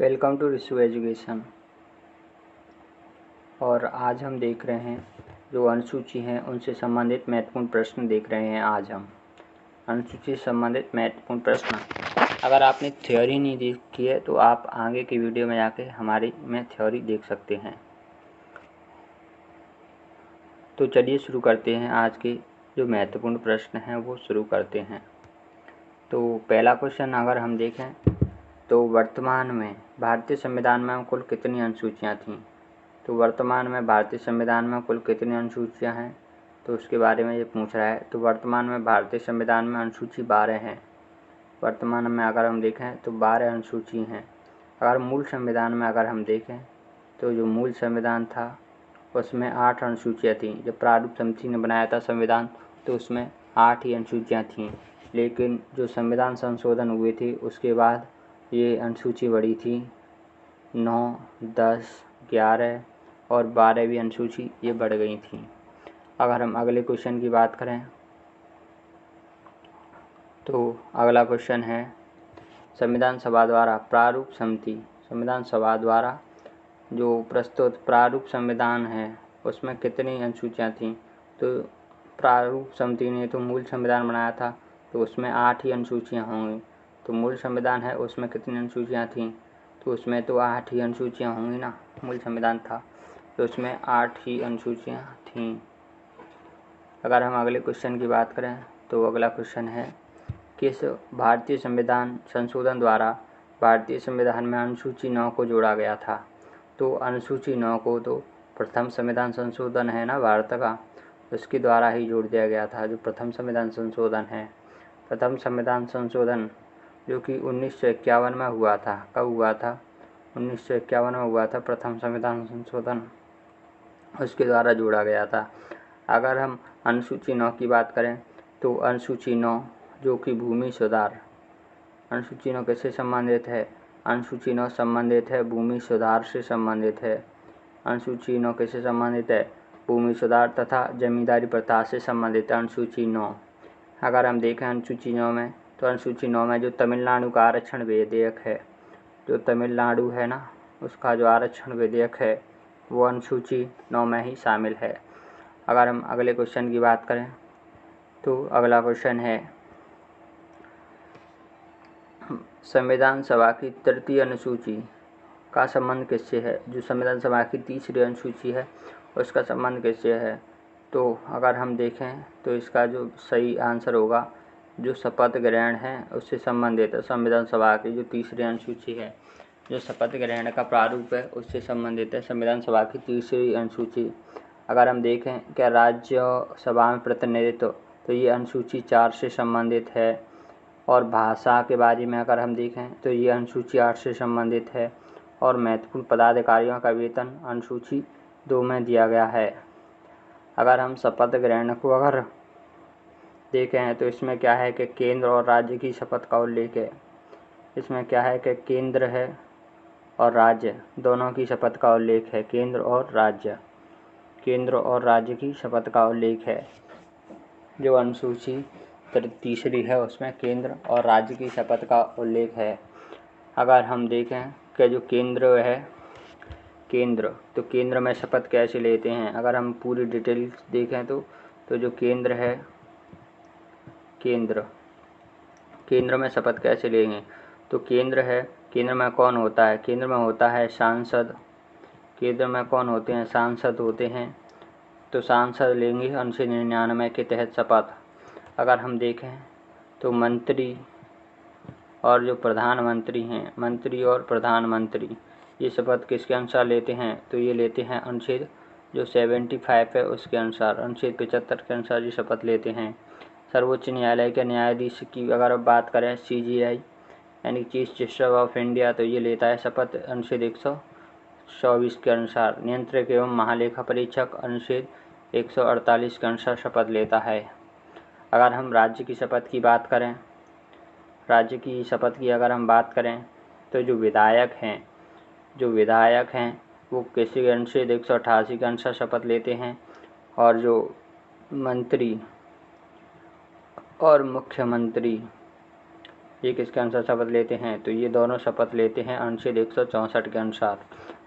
Welcome to Rishu education. और आज हम देख रहे हैं जो अनुसूची हैं उनसे संबंधित महत्वपूर्ण प्रश्न देख रहे हैं। आज हम अनुसूची से संबंधित महत्वपूर्ण प्रश्न, अगर आपने थ्योरी नहीं देखी है तो आप आगे की वीडियो में जाके हमारी में थ्योरी देख सकते हैं। तो चलिए शुरू करते हैं। आज के जो महत्वपूर्ण प्रश्न हैं वो शुरू करते हैं। तो पहला क्वेश्चन अगर हम देखें तो वर्तमान में भारतीय संविधान में कुल कितनी अनुसूचियाँ थीं। तो वर्तमान में भारतीय संविधान में कुल कितनी अनुसूचियाँ हैं तो उसके बारे में ये पूछ रहा है। तो वर्तमान में भारतीय संविधान में अनुसूची 12 हैं। वर्तमान में अगर हम देखें तो 12 अनुसूची हैं। अगर मूल संविधान में अगर हम देखें तो जो मूल संविधान था उसमें 8 अनुसूचियाँ थीं। जब प्रारूप समिति ने बनाया था संविधान तो उसमें 8 ही अनुसूचियाँ थीं, लेकिन जो संविधान संशोधन हुए थे उसके बाद ये अनुसूची बढ़ी थी। 9, 10, 11 और 12वीं अनुसूची ये बढ़ गई थी। अगर हम अगले क्वेश्चन की बात करें तो अगला क्वेश्चन है संविधान सभा द्वारा प्रारूप समिति, संविधान सभा द्वारा जो प्रस्तुत प्रारूप संविधान है उसमें कितनी अनुसूचियाँ थीं। तो प्रारूप समिति ने तो मूल संविधान बनाया था तो उसमें 8 ही अनुसूचियाँ होंगी। तो मूल संविधान है उसमें कितनी अनुसूचियाँ थीं तो उसमें तो 8 ही अनुसूचियाँ होंगी ना। मूल संविधान था तो उसमें 8 ही अनुसूचियाँ थीं। अगर हम अगले क्वेश्चन की बात करें तो अगला क्वेश्चन है किस भारतीय संविधान संशोधन द्वारा भारतीय संविधान में अनुसूची 9 को जोड़ा गया था। तो अनुसूची 9 को तो प्रथम संविधान संशोधन है ना भारत का, उसके द्वारा ही जोड़ दिया गया था। जो प्रथम संविधान संशोधन है, प्रथम संविधान संशोधन जो कि 1951 में हुआ था। कब हुआ था? 1951 में हुआ था प्रथम संविधान संशोधन, उसके द्वारा जोड़ा गया था। अगर हम अनुसूची 9 की बात करें तो अनुसूची 9 जो कि भूमि सुधार, अनुसूची 9 किससे संबंधित है? अनुसूची 9 संबंधित है भूमि सुधार से संबंधित है। अनुसूची 9 किससे संबंधित है? भूमि सुधार तथा जमींदारी प्रथा से संबंधित है अनुसूची 9। अगर हम देखें अनुसूची 9 में तो अनुसूची 9 में जो तमिलनाडु का आरक्षण विधेयक है, जो तमिलनाडु है ना उसका जो आरक्षण विधेयक है वो अनुसूची 9 में ही शामिल है। अगर हम अगले क्वेश्चन की बात करें तो अगला क्वेश्चन है संविधान सभा की तृतीय अनुसूची का संबंध किससे है। जो संविधान सभा की तीसरी अनुसूची है उसका संबंध किससे है। तो अगर हम देखें तो इसका जो सही आंसर होगा जो शपथ ग्रहण है उससे संबंधित है। संविधान सभा की जो तीसरी अनुसूची है, जो शपथ ग्रहण का प्रारूप है उससे संबंधित है संविधान सभा की तीसरी अनुसूची। अगर हम देखें क्या राज्यसभा में प्रतिनिधित्व तो ये अनुसूची 4 से संबंधित है। और भाषा के बारे में अगर हम देखें तो ये अनुसूची 8 से संबंधित है। और महत्वपूर्ण पदाधिकारियों का वेतन अनुसूची 2 में दिया गया है। अगर हम शपथ ग्रहण को अगर देखें तो इसमें क्या है कि केंद्र और राज्य की शपथ का उल्लेख है। इसमें क्या है कि केंद्र है और राज्य दोनों की शपथ का उल्लेख है। केंद्र और राज्य, केंद्र और राज्य की शपथ का उल्लेख है। जो अनुसूची तीसरी है उसमें केंद्र और राज्य की शपथ का उल्लेख है। अगर हम देखें कि जो केंद्र है, केंद्र तो केंद्र में शपथ कैसे लेते हैं। अगर हम पूरी डिटेल्स देखें तो जो केंद्र है, केंद्र में शपथ कैसे लेंगे। तो केंद्र है, केंद्र में कौन होता है? केंद्र में होता है सांसद। केंद्र में कौन होते हैं? सांसद होते हैं। तो सांसद लेंगे अनुच्छेद 99 के तहत शपथ। अगर हम देखें तो मंत्री और जो प्रधानमंत्री हैं, मंत्री और प्रधानमंत्री ये शपथ किसके अनुसार लेते हैं। तो ये लेते हैं अनुच्छेद जो 75 है उसके अनुसार, अनुच्छेद 75 के अनुसार ये शपथ लेते हैं। सर्वोच्च न्यायालय के न्यायाधीश की अगर बात करें CJI यानी चीफ जस्टिस ऑफ इंडिया तो ये लेता है शपथ अनुच्छेद 124 के अनुसार। नियंत्रक एवं महालेखा परीक्षक अनुच्छेद 148 के अनुसार शपथ लेता है। अगर हम राज्य की शपथ की बात करें, राज्य की शपथ की अगर हम बात करें तो जो विधायक हैं वो किसी अनुच्छेद 188 के अनुसार शपथ लेते हैं। और जो मंत्री और मुख्यमंत्री ये किसके अनुसार शपथ लेते हैं? तो ये दोनों शपथ लेते हैं अनुच्छेद 164 के अनुसार,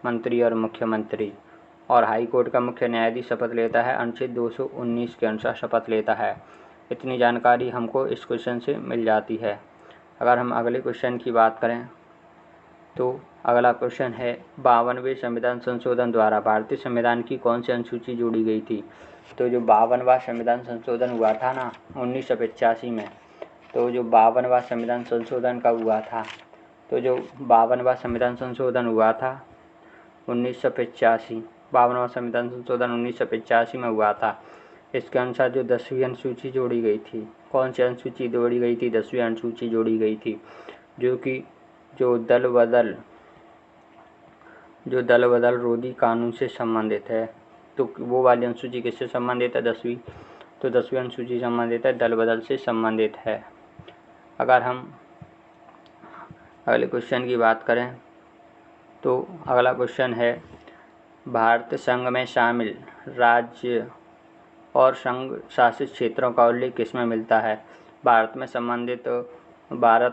मंत्री और मुख्यमंत्री। और हाई कोर्ट का मुख्य न्यायाधीश शपथ लेता है अनुच्छेद 219 के अनुसार शपथ लेता है। इतनी जानकारी हमको इस क्वेश्चन से मिल जाती है। अगर हम अगले क्वेश्चन की बात करें तो अगला क्वेश्चन है 52वें संविधान संशोधन द्वारा भारतीय संविधान की कौन सी अनुसूची जोड़ी गई थी? तो जो 52वां संविधान संशोधन हुआ था ना 1985 में, तो जो 52वां संविधान संशोधन का हुआ था, तो जो 52वां संविधान संशोधन हुआ था 1985, 52वां संविधान संशोधन 1985 में हुआ था। इसके अनुसार जो 10वीं अनुसूची जोड़ी गई थी, कौन सी अनुसूची जोड़ी गई थी? 10वीं अनुसूची जोड़ी गई थी, जो कि जो दल बदल रोधी कानून से संबंधित है। तो वो वाली अनुसूची किससे संबंधित है? 10वीं। तो 10वीं अनुसूची संबंधित है, दल बदल से संबंधित है। अगर हम अगले क्वेश्चन की बात करें तो अगला क्वेश्चन है भारत संघ में शामिल राज्य और संघ शासित क्षेत्रों का उल्लेख किसमें मिलता है? भारत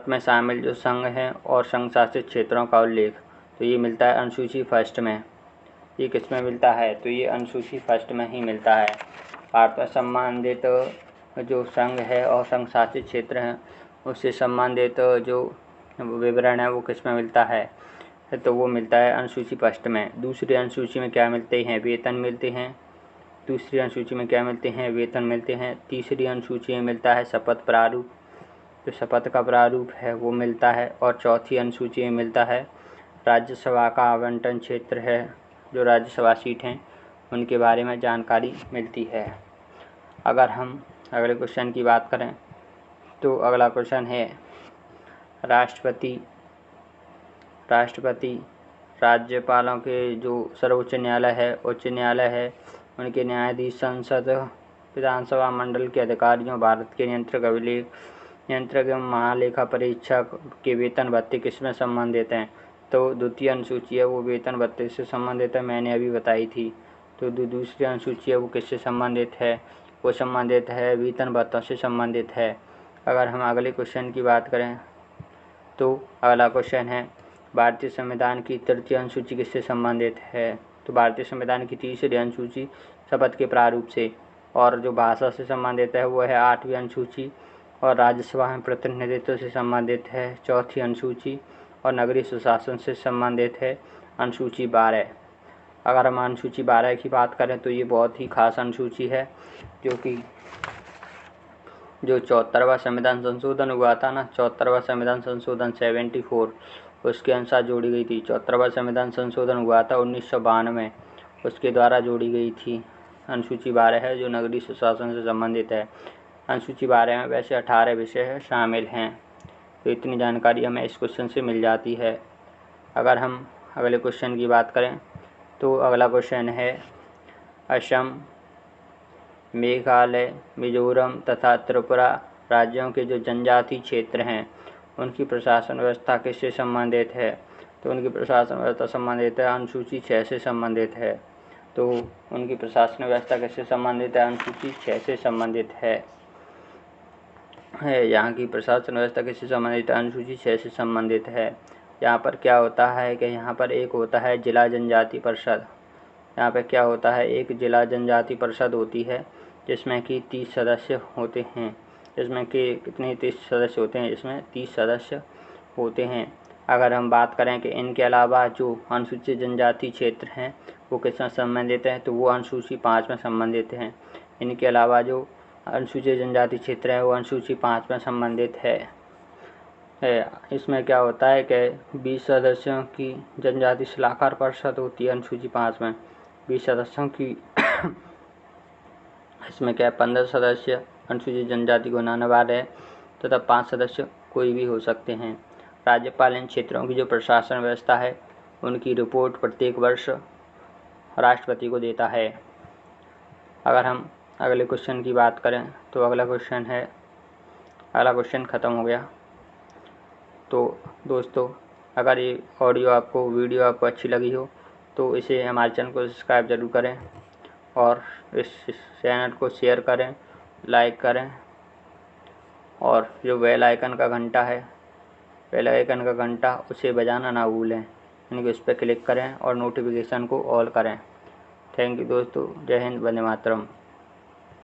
में शामिल जो संघ है और संघ शासित क्षेत्रों का उल्लेख, तो ये मिलता है अनुसूची फर्स्ट में। ये किस में मिलता है? तो ये अनुसूची फर्स्ट में ही मिलता है। भारत में संबंधित जो संघ है और संघ शासित क्षेत्र हैं उससे संबंधित जो विवरण है वो किस में मिलता है? तो वो मिलता है अनुसूची फर्स्ट में। दूसरी अनुसूची में क्या मिलते हैं? वेतन मिलते हैं। दूसरी अनुसूची में क्या मिलते हैं? वेतन मिलते हैं। तीसरी अनुसूची में मिलता है शपथ प्रारूप, जो शपथ का प्रारूप है वो मिलता है। और चौथी अनुसूची में मिलता है राज्यसभा का आवंटन क्षेत्र है, जो राज्यसभा सीट हैं उनके बारे में जानकारी मिलती है। अगर हम अगले क्वेश्चन की बात करें तो अगला क्वेश्चन है राष्ट्रपति राज्यपालों के जो सर्वोच्च न्यायालय है, उच्च न्यायालय है, उनके न्यायाधीश, संसद, विधानसभा मंडल के अधिकारियों, भारत के नियंत्रक एवं महालेखा परीक्षक के वेतन भत्ते किसमें संबंधित हैं? तो द्वितीय अनुसूची है वो वेतन भत्ते से संबंधित है, मैंने अभी बताई थी। तो दूसरी अनुसूची है वो किससे संबंधित है? वो संबंधित है वेतन भत्तों से संबंधित है। अगर हम अगले क्वेश्चन की बात करें तो अगला क्वेश्चन है भारतीय संविधान की तृतीय अनुसूची किससे संबंधित है? तो भारतीय संविधान की तीसरी अनुसूची शपथ के प्रारूप से। और जो भाषा से संबंधित है वो है 8वीं अनुसूची। और राज्यसभा में प्रतिनिधित्व से संबंधित है 4थी अनुसूची। और नगरीय सुशासन से संबंधित है अनुसूची 12। अगर हम अनुसूची 12 की बात करें तो ये बहुत ही खास अनुसूची है, जो कि जो 74वां संविधान संशोधन हुआ था ना, 74वां संविधान संशोधन 74, उसके अनुसार जोड़ी गई थी। 74वां संविधान संशोधन हुआ था 1992 में, उसके द्वारा जोड़ी गई थी। अनुसूची 12 है जो नगरीय सुशासन से संबंधित है। अनुसूची 12 में वैसे 18 विषय शामिल हैं। तो इतनी जानकारी हमें इस क्वेश्चन से मिल जाती है। अगर हम अगले क्वेश्चन की बात करें तो अगला क्वेश्चन है असम, मेघालय, मिजोरम तथा त्रिपुरा राज्यों के जो जनजातीय क्षेत्र हैं उनकी प्रशासन व्यवस्था किससे संबंधित है? तो उनकी प्रशासन व्यवस्था संबंधित है अनुसूची 6 से संबंधित है। तो उनकी प्रशासन व्यवस्था किससे संबंधित है? अनुसूची 6 से संबंधित है। यहाँ की प्रशासन व्यवस्था किससे संबंधित है? अनुसूची 6 से संबंधित है। यहाँ पर क्या होता है कि यहाँ पर एक होता है जिला जनजाति परिषद। यहाँ पे क्या होता है, एक जिला जनजाति परिषद होती है जिसमें कि 30 सदस्य होते हैं। इसमें कि कितने 30 सदस्य होते हैं? इसमें 30 सदस्य होते हैं। अगर हम बात करें कि इनके अलावा जो अनुसूचित जनजाति क्षेत्र हैं वो किसमें संबंधित हैं? तो वो अनुसूची 5 में संबंधित हैं। इनके अलावा जो अनुसूचित जनजाति क्षेत्र है वो अनुसूची 5 में संबंधित है। इसमें क्या होता है कि 20 सदस्यों की जनजाति सलाहकार परिषद होती है अनुसूची 5 में, 20 सदस्यों की। इसमें क्या है 15 सदस्य अनुसूचित जनजाति को बनाने वाले हैं तथा 5 सदस्य कोई भी हो सकते हैं। राज्यपाल इन क्षेत्रों की जो प्रशासन व्यवस्था है उनकी रिपोर्ट प्रत्येक वर्ष राष्ट्रपति को देता है। अगर हम अगले क्वेश्चन की बात करें तो अगला क्वेश्चन ख़त्म हो गया। तो दोस्तों, अगर ये वीडियो आपको अच्छी लगी हो तो इसे हमारे चैनल को सब्सक्राइब ज़रूर करें और इस चैनल को शेयर करें, लाइक करें और जो बेल आइकन का घंटा है बेल आइकन का घंटा उसे बजाना ना भूलें, यानी कि उस पर क्लिक करें और नोटिफिकेशन को ऑल करें। थैंक यू दोस्तों। जय हिंद, वंदे मातरम।